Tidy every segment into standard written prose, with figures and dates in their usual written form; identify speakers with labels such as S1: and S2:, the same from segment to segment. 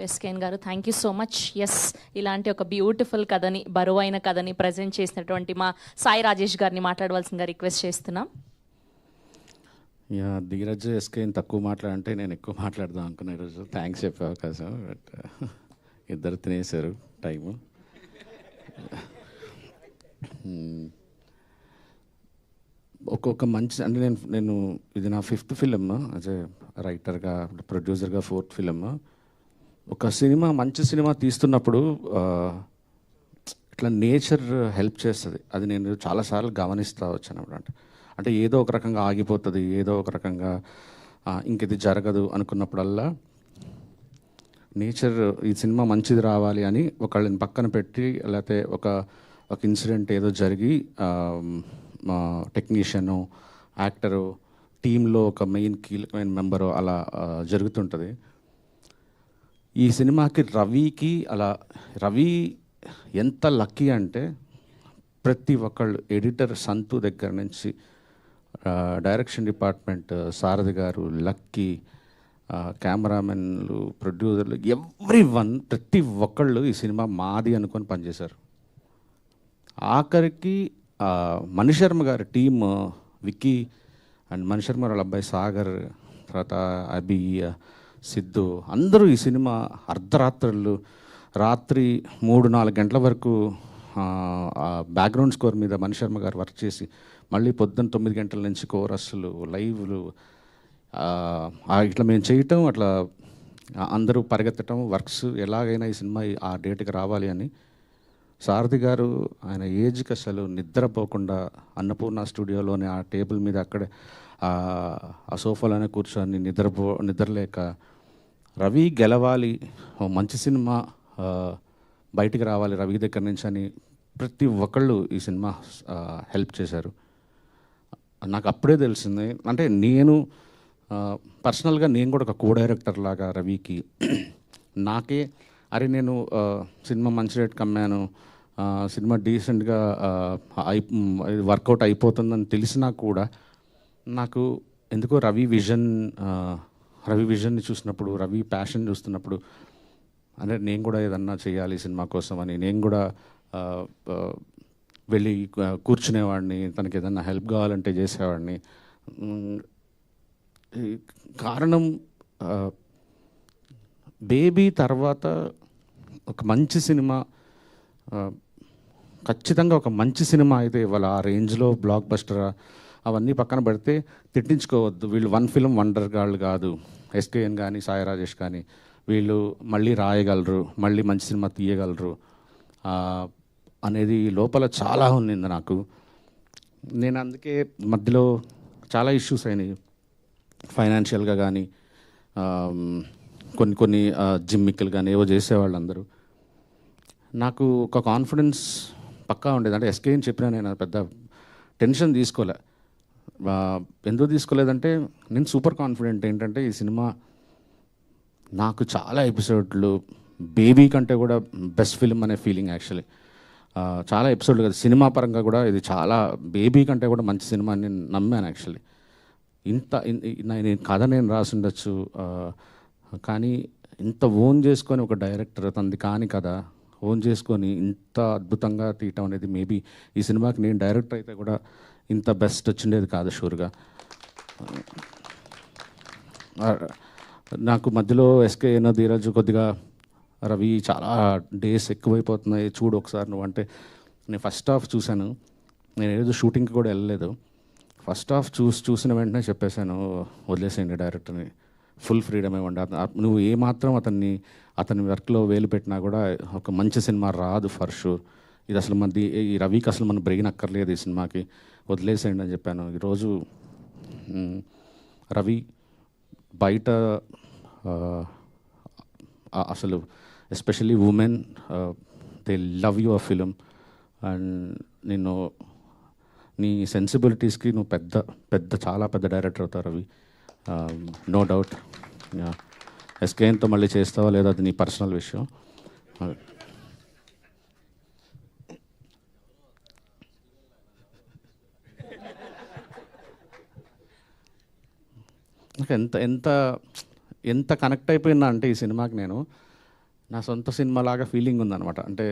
S1: SKN గారు, thank you so much. Yes, ఇలాంటి ఒక బ్యూటిఫుల్ కథని, బరువైన కథని ప్రజెంట్ చేసినటువంటి మా సాయి రాజేష్ గారిని మాట్లాడవలసిందిగా రిక్వెస్ట్ చేస్తున్నాం.
S2: యా, ధీరజ్ ఎస్కేఎన్ తక్కువ మాట్లాడంటే నేను ఎక్కువ మాట్లాడదాం అనుకున్నా ఈరోజు. థ్యాంక్స్ చెప్పే అవకాశం, బట్ ఇద్దరు తినేశారు టైము. ఒక్కొక్క మంచి అంటే నేను ఇది నా 5th ఫిలిం యాజ్ ఏ రైటర్గా, ప్రొడ్యూసర్గా 4th ఫిలిం. ఒక సినిమా, మంచి సినిమా తీస్తున్నప్పుడు ఇట్లా నేచర్ హెల్ప్ చేస్తుంది. అది నేను చాలాసార్లు గమనిస్తూ వచ్చాను. అంటే ఏదో ఒక రకంగా ఆగిపోతుంది, ఏదో ఒక రకంగా ఇంక ఇది జరగదు అనుకున్నప్పుడల్లా నేచర్ ఈ సినిమా మంచిది రావాలి అని ఒకళ్ళని పక్కన పెట్టి, లేకపోతే ఒక ఇన్సిడెంట్ ఏదో జరిగి టెక్నీషియను, యాక్టరు, టీంలో ఒక మెయిన్ కీలకమైన మెంబరు అలా జరుగుతుంటుంది. ఈ సినిమాకి రవి ఎంత లక్కీ అంటే, ప్రతి ఒక్కళ్ళు ఎడిటర్ సంతు దగ్గర నుంచి డైరెక్షన్ డిపార్ట్మెంట్ సారథి గారు, లక్కీ, కెమెరామెన్లు, ప్రొడ్యూసర్లు, ప్రతి ఒక్కళ్ళు ఈ సినిమా మాది అనుకొని పనిచేశారు. ఆఖరికి మణిశర్మ గారి టీమ్, విక్కీ అండ్ మణిశర్మ వాళ్ళ అబ్బాయి సాగర్, తర్వాత అభి, సిద్ధు, అందరూ ఈ సినిమా అర్ధరాత్రులు, రాత్రి 3-4 గంటల వరకు బ్యాక్గ్రౌండ్ స్కోర్ మీద మణిశర్మ గారు వర్క్ చేసి, మళ్ళీ పొద్దున్న 9 గంటల నుంచి కోరస్లు, లైవ్లు, ఇట్లా మేము చేయటం, అట్లా అందరూ పరిగెత్తటం, వర్క్స్ ఎలాగైనా ఈ సినిమా ఆ డేట్కి రావాలి అని. సారథి గారు ఆయన ఏజ్కి అసలు నిద్రపోకుండా అన్నపూర్ణ స్టూడియోలోనే ఆ టేబుల్ మీద అక్కడే ఆ సోఫాలోనే కూర్చొని నిద్రలేక రవి గెలవాలి, మంచి సినిమా బయటికి రావాలి రవి దగ్గర నుంచి అని ప్రతి ఒక్కళ్ళు ఈ సినిమా హెల్ప్ చేశారు. నాకు అప్పుడే తెలిసింది, అంటే నేను పర్సనల్గా నేను కూడా ఒక కో డైరెక్టర్ లాగా రవికి నాకే నేను సినిమా మంచి రేట్ కమ్మాను, సినిమా డీసెంట్గా వర్కౌట్ అయిపోతుందని తెలిసినా కూడా నాకు ఎందుకో రవి విజన్ని చూసినప్పుడు, రవి ప్యాషన్ చూస్తున్నప్పుడు, అంటే నేను కూడా ఏదన్నా చేయాలి సినిమా కోసం అని నేను కూడా వెళ్ళి కూర్చునేవాడిని, తనకి ఏదన్నా హెల్ప్ కావాలంటే చేసేవాడిని. కారణం బేబీ తర్వాత ఒక మంచి సినిమా, ఖచ్చితంగా ఒక మంచి సినిమా అయితే ఇవాళ ఆ రేంజ్లో బ్లాక్ బస్టర్ అవన్నీ పక్కన పెడితే తిట్టించుకోవద్దు. వీళ్ళు 1 ఫిల్మ్ వండర్ గాళ్ళు కాదు. ఎస్కేఎన్ కానీ, సాయి రాజేష్ కానీ, వీళ్ళు మళ్ళీ రాయగలరు, మళ్ళీ మంచి సినిమా తీయగలరు అనేది లోపల చాలా ఉన్నింది నాకు. నేను అందుకే మధ్యలో చాలా ఇష్యూస్ అయినాయి ఫైనాన్షియల్గా కానీ, కొన్ని జిమ్మిక్కలు కానీ ఏవో చేసేవాళ్ళు అందరూ. నాకు ఒక కాన్ఫిడెన్స్ పక్కా ఉండేది. అంటే ఎస్కేఎన్ చెప్పినా నేను పెద్ద టెన్షన్ తీసుకోలే. ఎందుకు తీసుకోలేదంటే నేను సూపర్ కాన్ఫిడెంట్ ఏంటంటే ఈ సినిమా నాకు చాలా ఎపిసోడ్లు, బేబీ కంటే కూడా బెస్ట్ ఫిల్మ్ అనే ఫీలింగ్ యాక్చువల్లీ. చాలా ఎపిసోడ్లు కదా, సినిమా పరంగా కూడా ఇది చాలా బేబీ కంటే కూడా మంచి సినిమా అని నేను నమ్మాను యాక్చువల్లీ. నేను కథ నేను రాసి ఉండొచ్చు, కానీ ఇంత ఓన్ చేసుకొని ఒక డైరెక్టర్ తనది కాని కదా ఓన్ చేసుకొని ఇంత అద్భుతంగా తీయటం అనేది మేబీ ఈ సినిమాకి నేను డైరెక్టర్ అయితే కూడా ఇంత బెస్ట్ వచ్చిండేది కాదు షూర్గా. నాకు మధ్యలో ఎస్కేఎన్, ధీరజ్ కొద్దిగా రవి చాలా డేస్ ఎక్కువైపోతున్నాయి చూడు ఒకసారి నువ్వు అంటే, నేను ఫస్ట్ హాఫ్ చూశాను. నేను ఏదో షూటింగ్కి కూడా వెళ్ళలేదు. ఫస్ట్ హాఫ్ చూసిన వెంటనే చెప్పేశాను, వదిలేసేయండి డైరెక్టర్ని, ఫుల్ ఫ్రీడమ్ ఇవ్వండి. నువ్వు ఏమాత్రం అతని వర్క్లో వేలు పెట్టినా కూడా ఒక మంచి సినిమా రాదు ఫర్ షూర్. ఇది అసలు ఈ రవికి అసలు మన బ్రెయిన్ అక్కర్లేదు ఈ సినిమాకి, వదిలేసేయండి అని చెప్పాను. ఈరోజు రవి బయట అసలు especially women they love your film and నేను నీ సెన్సిబిలిటీస్కి నువ్వు చాలా పెద్ద డైరెక్టర్ అవుతావు రవి, నో డౌట్. ఎస్కేఎన్తో మళ్ళీ చేస్తావా లేదా అది నీ పర్సనల్ విషయం. ఎంత ఎంత ఎంత కనెక్ట్ అయిపోయినా అంటే ఈ సినిమాకి నేను నా సొంత సినిమా లాగా ఫీలింగ్ ఉందన్నమాట. అంటే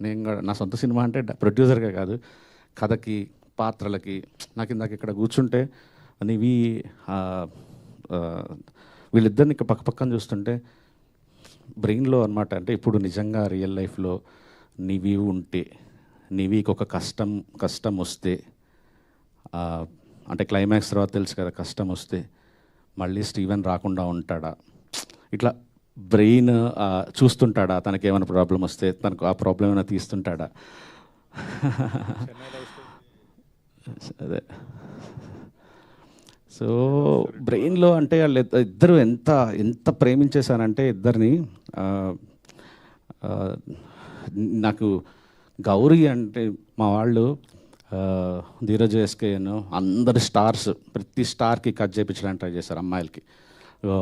S2: నేను కూడా నా సొంత సినిమా అంటే ప్రొడ్యూసర్గా కాదు, కథకి, పాత్రలకి. నాకు ఇందాక ఇక్కడ కూర్చుంటే నివి వీళ్ళిద్దరిని ఇక్కడ పక్క పక్కన చూస్తుంటే బ్రెయిన్లో అనమాట. అంటే ఇప్పుడు నిజంగా రియల్ లైఫ్లో నివి ఉంటే, నివికి ఒక కష్టం వస్తే, అంటే క్లైమాక్స్ తర్వాత తెలుసు కదా, కష్టం వస్తే మళ్ళీ స్టీవెన్ రాకుండా ఉంటాడా, ఇట్లా బ్రెయిన్ చూస్తుంటాడా, తనకి ఏమైనా ప్రాబ్లం వస్తే తనకు ఆ ప్రాబ్లం ఏమైనా తీస్తుంటాడా. అదే సో బ్రెయిన్లో అంటే వాళ్ళు ఇద్దరు ఎంత ప్రేమించేశానంటే ఇద్దరిని. నాకు గౌరీ అంటే మా వాళ్ళు ధీరజ్ ఎస్కేను అందరు స్టార్స్, ప్రతి స్టార్కి కట్ చేయించడానికి ట్రై చేశారు అమ్మాయిలకి.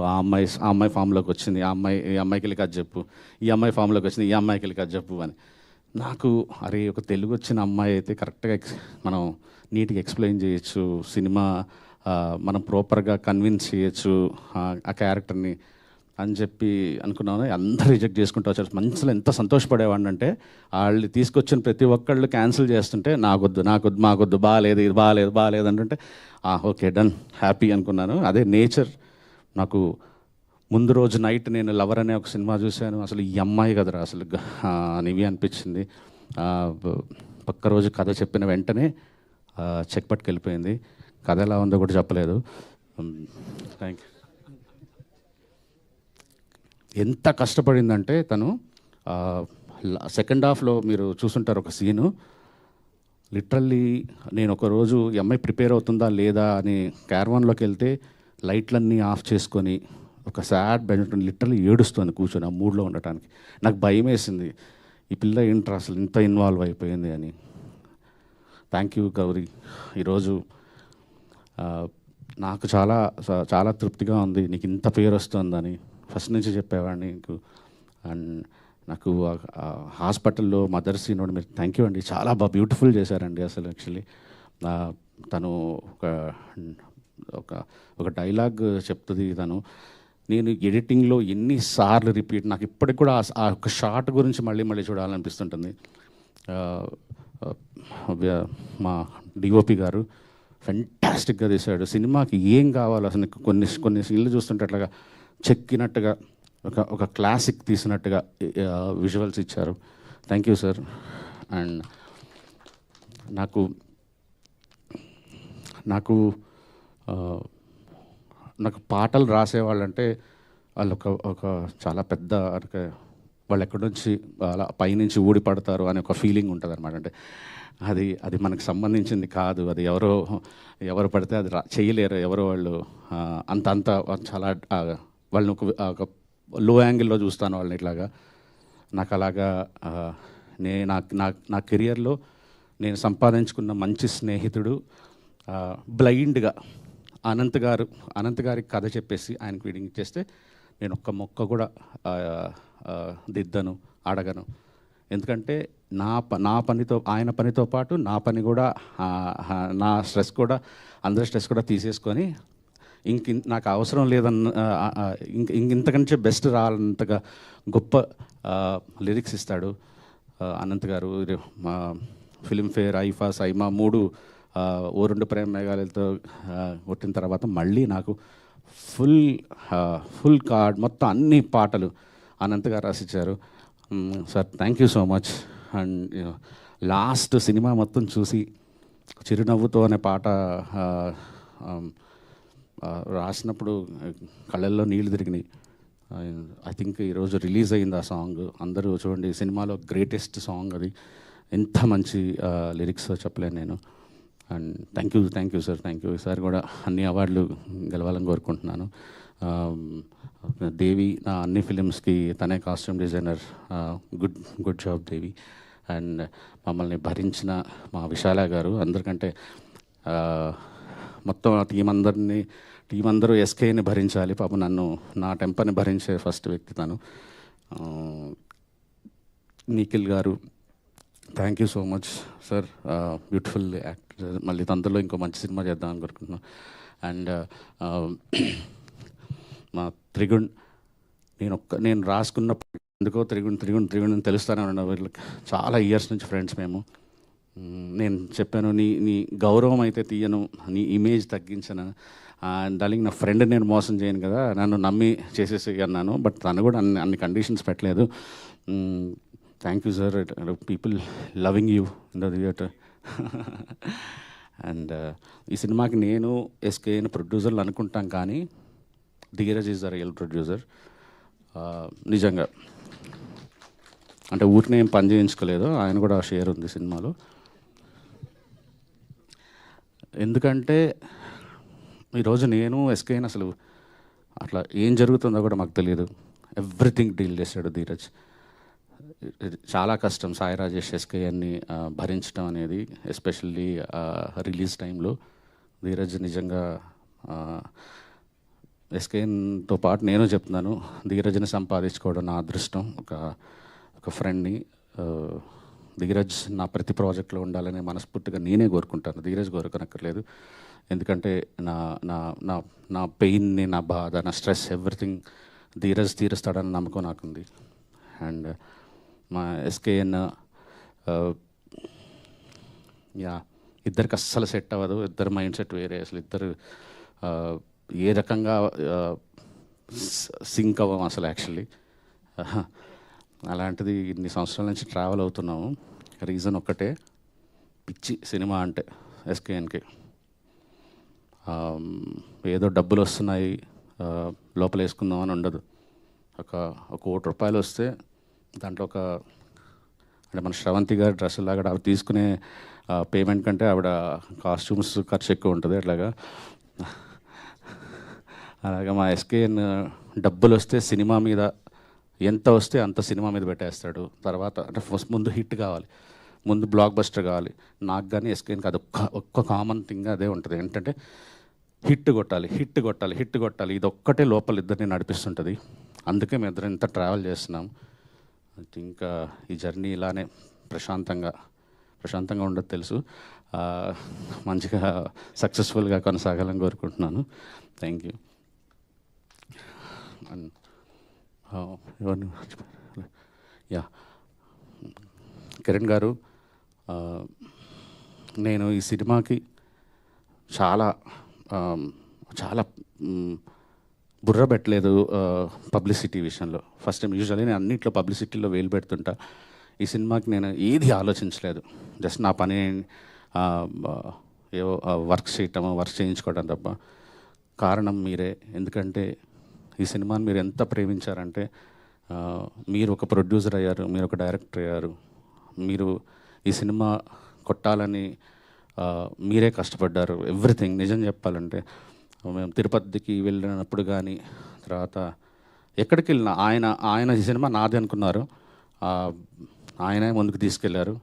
S2: ఆ అమ్మాయి ఫామ్లోకి వచ్చింది, ఈ అమ్మాయికి వెళ్ళి కట్ చెప్పు, ఈ అమ్మాయి ఫామ్లోకి వచ్చింది, ఈ అమ్మాయికి వెళ్ళి కట్ చెప్పు అని. నాకు అరే ఒక తెలుగు వచ్చిన అమ్మాయి అయితే కరెక్ట్గా మనం నీట్గా ఎక్స్ప్లెయిన్ చేయొచ్చు, సినిమా మనం ప్రాపర్గా కన్విన్స్ చేయొచ్చు ఆ క్యారెక్టర్ని అని చెప్పి అనుకున్నాను. అందరూ రిజెక్ట్ చేసుకుంటూ వచ్చారు. మనసులో ఎంత సంతోషపడేవాడిని అంటే వాళ్ళు తీసుకొచ్చిన ప్రతి ఒక్కళ్ళు క్యాన్సిల్ చేస్తుంటే మాకొద్దు బాగాలేదు, ఇది బాగాలేదు అంటుంటే ఓకే డన్, హ్యాపీ అనుకున్నాను. అదే నేచర్. నాకు ముందు రోజు నైట్ నేను లవర్ అనే ఒక సినిమా చూశాను. అసలు ఈ అమ్మాయి కదరా అసలు నివి అనిపించింది. పక్క రోజు కథ చెప్పిన వెంటనే చెక్ పట్టుకెళ్ళిపోయింది. కథ ఎలా ఉందో కూడా చెప్పలేదు. Thank you. ఎంత కష్టపడిందంటే తను సెకండ్ హాఫ్లో మీరు చూసుంటారు ఒక సీను. లిటరల్లీ నేను ఒకరోజు ఈ అమ్మాయి ప్రిపేర్ అవుతుందా లేదా అని క్యారవాన్లోకి వెళ్తే లైట్లన్నీ ఆఫ్ చేసుకొని ఒక సాడ్ బెడ్ లిటరల్లీ ఏడుస్తుంది కూర్చొని ఆ మూడ్లో ఉండటానికి. నాకు భయం వేసింది, ఈ పిల్ల ఏంట్రా అసలు ఇంత ఇన్వాల్వ్ అయిపోయింది అని. Thank you Gauri. ఈరోజు నాకు చాలా చాలా తృప్తిగా ఉంది, నీకు ఇంత పేరు వస్తుందని ఫస్ట్ నుంచి చెప్పేవాడిని నీకు. అండ్ నాకు హాస్పిటల్లో మదర్ సీన్ మీరు థ్యాంక్ యూ అండి, చాలా బాగా బ్యూటిఫుల్ చేశారండి. అసలు యాక్చువల్లీ తను ఒక డైలాగ్ చెప్తుంది. తను నేను ఎడిటింగ్లో ఎన్నిసార్లు రిపీట్, నాకు ఇప్పటికి కూడా ఆ ఒక షార్ట్ గురించి మళ్ళీ చూడాలనిపిస్తుంటుంది. మా డిఓపి గారు ఫెంటాస్టిక్గా తీశాడు. సినిమాకి ఏం కావాలో అసలు కొన్ని సీన్లు చూస్తుంటే అట్లాగా చెక్కినట్టుగా ఒక క్లాసిక్ తీసినట్టుగా విజువల్స్ ఇచ్చారు. Thank you sir. అండ్ నాకు పాటలు రాసేవాళ్ళంటే వాళ్ళు ఒక చాలా పెద్ద వాళ్ళు ఎక్కడి నుంచి అలా పైనుంచి ఊడి పడతారు అనే ఒక ఫీలింగ్ ఉంటుంది అనమాట. అంటే అది మనకు సంబంధించింది కాదు, అది ఎవరు పడితే అది చేయలేరు. ఎవరో వాళ్ళు అంత చాలా వాళ్ళని ఒక లో యాంగిల్లో చూస్తాను వాళ్ళని ఇట్లాగా. నాకు అలాగా నా కెరియర్లో నేను సంపాదించుకున్న మంచి స్నేహితుడు బ్లైండ్గా అనంత్ గారికి కథ చెప్పేసి ఆయనకు రీడింగ్ ఇచ్చేస్తే నేను ఒక్క మొక్క కూడా దిద్దను, అడగను. ఎందుకంటే నా పనితో ఆయన పనితో పాటు నా పని కూడా నా స్ట్రెస్ కూడా అందరి స్ట్రెస్ కూడా తీసేసుకొని నాకు అవసరం లేదన్న ఇంతకంటే బెస్ట్ రానంతగా గొప్ప లిరిక్స్ ఇస్తాడు అనంత్ గారు. మా ఫిల్మ్ఫేర్, ఐఫా, సైమా 3 ఓ 2 ప్రేమ మేఘాలతో కొట్టిన తర్వాత మళ్ళీ నాకు ఫుల్ కార్డ్ మొత్తం అన్ని పాటలు అనంత్ గారు రాసిచ్చారు. Sir thank you so much. And last cinema మొత్తం చూసి చిరునవ్వుతో అనే పాట రాసినప్పుడు కళ్ళల్లో నీళ్ళు తిరిగినాయి. ఐ థింక్ ఈరోజు రిలీజ్ అయింది ఆ సాంగ్. అందరూ చూడండి, సినిమాలో గ్రేటెస్ట్ సాంగ్ అది. ఎంత మంచి లిరిక్స్ చెప్పలేను నేను. And thank you sir, thank you. ఈసారి కూడా అన్ని అవార్డులు గెలవాలని కోరుకుంటున్నాను. దేవి నా అన్ని ఫిలిమ్స్కి తనే costume designer. Good job Devi. And మమ్మల్ని భరించిన మా విశాల గారు, అందరికంటే మొత్తం టీం అందరూ ఎస్కేని భరించాలి. పాపం నన్ను నా టెంపర్ని భరించే ఫస్ట్ వ్యక్తి తను. నిఖిల్ గారు thank you so much sir, beautiful actor. మళ్ళీ తొందరలో ఇంకో మంచి సినిమా చేద్దాం అనుకుంటున్నాను. అండ్ మా త్రిగుణ్ నేను రాసుకున్నప్పుడు ఎందుకో తిరుగుని తెలుస్తానే ఉన్నాను. వీళ్ళకి చాలా ఇయర్స్ నుంచి ఫ్రెండ్స్ మేము. నేను చెప్పాను, నీ గౌరవం అయితే తీయను, నీ ఇమేజ్ తగ్గించను, డార్లింగ్ నా ఫ్రెండ్ నేను మోసం చేయను కదా, నన్ను నమ్మి చేసేసి అన్నాను. బట్ తను కూడా అన్ని కండిషన్స్ పెట్టలేదు. Thank you sir, people loving you in the theatre. And ఈ సినిమాకి నేను ఎస్కేఎన్ ప్రొడ్యూసర్లు అనుకుంటాం, కానీ Dheeraj is the real producer. నిజంగా అంటే ఊరిని ఏం పని చేయించుకోలేదు, ఆయన కూడా షేర్ ఉంది సినిమాలో. ఎందుకంటే ఈరోజు నేను ఎస్కేఎన్ అసలు అట్లా ఏం జరుగుతుందో కూడా మాకు తెలియదు. ఎవ్రీథింగ్ డీల్ చేశాడు ధీరజ్. ఇది చాలా కష్టం సాయి రాజేష్ ఎస్కేఎన్ని భరించడం అనేది, ఎస్పెషల్లీ రిలీజ్ టైంలో. ధీరజ్ నిజంగా ఎస్కేఎన్తో పాటు నేను చెప్తున్నాను, ధీరజ్ని సంపాదించుకోవడం నా అదృష్టం. ఒక ఫ్రెండ్ని. ధీరజ్ నా ప్రతి ప్రాజెక్ట్లో ఉండాలని మనస్ఫూర్తిగా నేనే కోరుకుంటాను, ధీరజ్ కోరుకోనక్కర్లేదు. ఎందుకంటే నా నా నా నా పెయిన్ని, నా బాధ, నా స్ట్రెస్, ఎవ్రీథింగ్ ధీరజ్ తీరుస్తాడని నమ్మకం నాకుంది. అండ్ మా ఎస్కేఎన్ ఇద్దరికి అస్సలు సెట్ అవ్వదు, ఇద్దరు మైండ్ సెట్ వేరే, అసలు ఇద్దరు ఏ రకంగా సింక్ అవ్వం అసలు యాక్చువల్లీ. అలాంటిది ఇన్ని సంవత్సరాల నుంచి ట్రావెల్ అవుతున్నాము. రీజన్ ఒక్కటే, పిచ్చి సినిమా అంటే ఎస్కేఎన్కి. ఏదో డబ్బులు వస్తున్నాయి లోపల వేసుకుందామని ఉండదు. ఒక ₹1,00,00,000 వస్తే దాంట్లో అంటే మన శ్రవంతి గారి డ్రెస్సులాగా ఆవిడ తీసుకునే పేమెంట్ కంటే ఆవిడ కాస్ట్యూమ్స్ ఖర్చు ఎక్కువ ఉంటుంది. అలాగా మా ఎస్కేఎన్ డబ్బులు వస్తే సినిమా మీద ఎంత వస్తే అంత సినిమా మీద పెట్టేస్తాడు. తర్వాత అంటే ఫస్ట్ ముందు హిట్ కావాలి, ముందు బ్లాక్ బస్టర్ కావాలి. నాకు కానీ ఎస్కేఎన్కి అది ఒక్క కామన్ థింగ్ అదే ఉంటుంది, ఏంటంటే హిట్ కొట్టాలి. ఇది ఒక్కటే లోపల ఇద్దరిని నడిపిస్తుంటుంది. అందుకే మేము ఇద్దరం ఇంత ట్రావెల్ చేస్తున్నాం. ఇంకా ఈ జర్నీ ఇలానే ప్రశాంతంగా ఉండదు తెలుసు. మంచిగా సక్సెస్ఫుల్గా కొనసాగాలని కోరుకుంటున్నాను. Thank you. కిరణ్ గారు, నేను ఈ సినిమాకి చాలా బుర్ర పెట్టలేదు పబ్లిసిటీ విషయంలో. First time. యూజువల్లీ నేను అన్నింటిలో పబ్లిసిటీలో వేలు పెడుతుంటా. ఈ సినిమాకి నేను ఏది ఆలోచించలేదు. జస్ట్ నా పని ఏవో వర్క్ చేయించుకోవడం తప్ప. కారణం మీరే. ఎందుకంటే ఈ సినిమాని మీరు ఎంత ప్రేమించారంటే, మీరు ఒక ప్రొడ్యూసర్ అయ్యారు, మీరు ఒక డైరెక్టర్ అయ్యారు, మీరు ఈ సినిమా కొట్టాలని మీరే కష్టపడ్డారు. ఎవ్రీథింగ్ నిజం చెప్పాలంటే, మేము తిరుపతికి వెళ్ళినప్పుడు కానీ, తర్వాత ఎక్కడికి వెళ్ళినా ఆయన ఈ సినిమా నాది అనుకున్నారు, ఆయనే ముందుకు తీసుకెళ్లారు.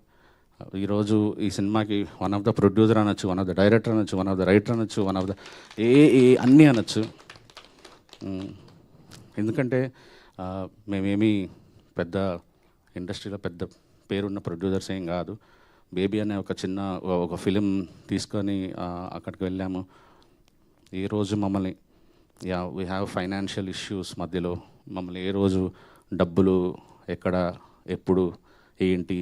S2: ఈరోజు ఈ సినిమాకి వన్ ఆఫ్ ద ప్రొడ్యూసర్ అనొచ్చు, వన్ ఆఫ్ ద డైరెక్టర్ అనొచ్చు, వన్ ఆఫ్ ద రైటర్ అనొచ్చు, వన్ ఆఫ్ ద అన్నీ అనొచ్చు. ఎందుకంటే మేమేమీ పెద్ద ఇండస్ట్రీలో పెద్ద పేరున్న ప్రొడ్యూసర్స్ ఏం కాదు. బేబీ అనే ఒక ఫిలిం తీసుకొని అక్కడికి వెళ్ళాము. ఏ రోజు మమ్మల్ని వీ హ్యావ్ ఫైనాన్షియల్ ఇష్యూస్ మధ్యలో మమ్మల్ని ఏ రోజు డబ్బులు ఎక్కడ ఎప్పుడు ఏంటి,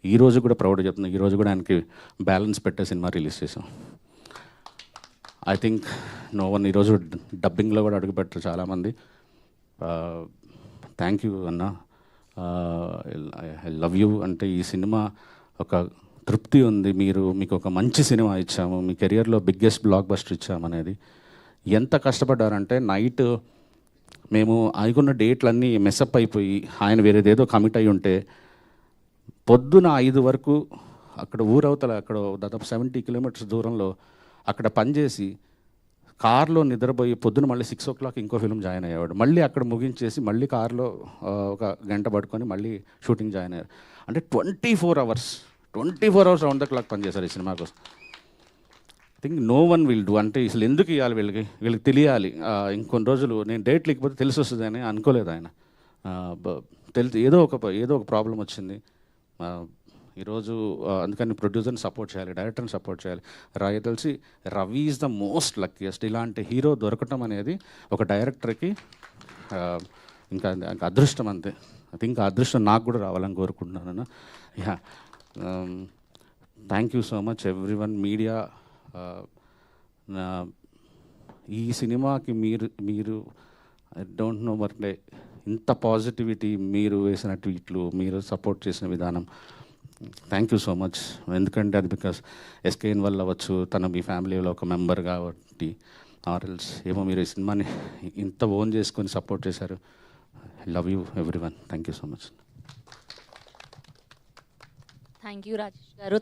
S2: ఈరోజు కూడా ప్రౌడ్ చెప్తున్నాను, ఈరోజు కూడా ఆయనకి బ్యాలెన్స్ పెట్టే సినిమా రిలీజ్ చేసాం. ఐ థింక్ నో వన్ ఈరోజు డబ్బింగ్లో కూడా అడుగుపెట్టరు చాలామంది. థ్యాంక్ యూ అన్న, ఐ లవ్ యూ. అంటే ఈ సినిమా ఒక తృప్తి ఉంది, మీకు ఒక మంచి సినిమా ఇచ్చాము, మీ కెరియర్లో బిగ్గెస్ట్ బ్లాక్ బస్టర్ ఇచ్చామనేది. ఎంత కష్టపడ్డారంటే నైట్ మేము అనుకున్న డేట్లన్నీ మెస్అప్ అయిపోయి ఆయన వేరేదేదో కమిట్ అయి ఉంటే పొద్దున 5 వరకు అక్కడ ఊరవతల అక్కడ దాదాపు 70 కిలోమీటర్స్ దూరంలో అక్కడ పనిచేసి కార్లో నిద్రపోయి పొద్దున మళ్ళీ 6 o'clock ఇంకో ఫిల్మ్ జాయిన్ అయ్యేవాడు. మళ్ళీ అక్కడ ముగించేసి మళ్ళీ కార్లో ఒక గంట పట్టుకొని మళ్ళీ షూటింగ్ జాయిన్ అయ్యారు. అంటే 24 hours రౌండ్ ద క్లాక్ పనిచేశారు ఈ సినిమా కోసం. I think no one will do. అంటే అసలు ఎందుకు ఇవ్వాలి వీళ్ళకి తెలియాలి. ఇంకొన్ని రోజులు నేను డేట్ లేకపోతే తెలిసి వస్తుంది అని అనుకోలేదు ఆయన. ఏదో ఒక ప్రాబ్లం వచ్చింది ఈరోజు. అందుకని ప్రొడ్యూసర్ని సపోర్ట్ చేయాలి, డైరెక్టర్ని సపోర్ట్ చేయాలి. తెలిసి Ravi is the most luckiest. ఇలాంటి హీరో దొరకటం అనేది ఒక డైరెక్టర్కి ఇంకా అదృష్టం అంతే. ఐ థింక్ ఆ అదృష్టం నాకు కూడా రావాలని కోరుకుంటున్నాను. Yeah, thank you so much everyone. Media, ఈ సినిమాకి మీరు ఐ డోంట్ నో మరి ఇంత పాజిటివిటీ, మీరు వేసిన ట్వీట్లు, మీరు సపోర్ట్ చేసిన విధానం, థ్యాంక్ యూ సో మచ్. ఎందుకంటే అది బికాస్ ఎస్కేఎన్ వల్ల అవ్వచ్చు, తన మీ ఫ్యామిలీలో ఒక మెంబర్ కాబట్టి, ఆర్ఎల్స్ ఏమో మీరు ఈ సినిమాని ఇంత ఓన్ చేసుకొని సపోర్ట్ చేశారు. Love you everyone. Thank you so much.
S1: Thank you Rajesh గారు.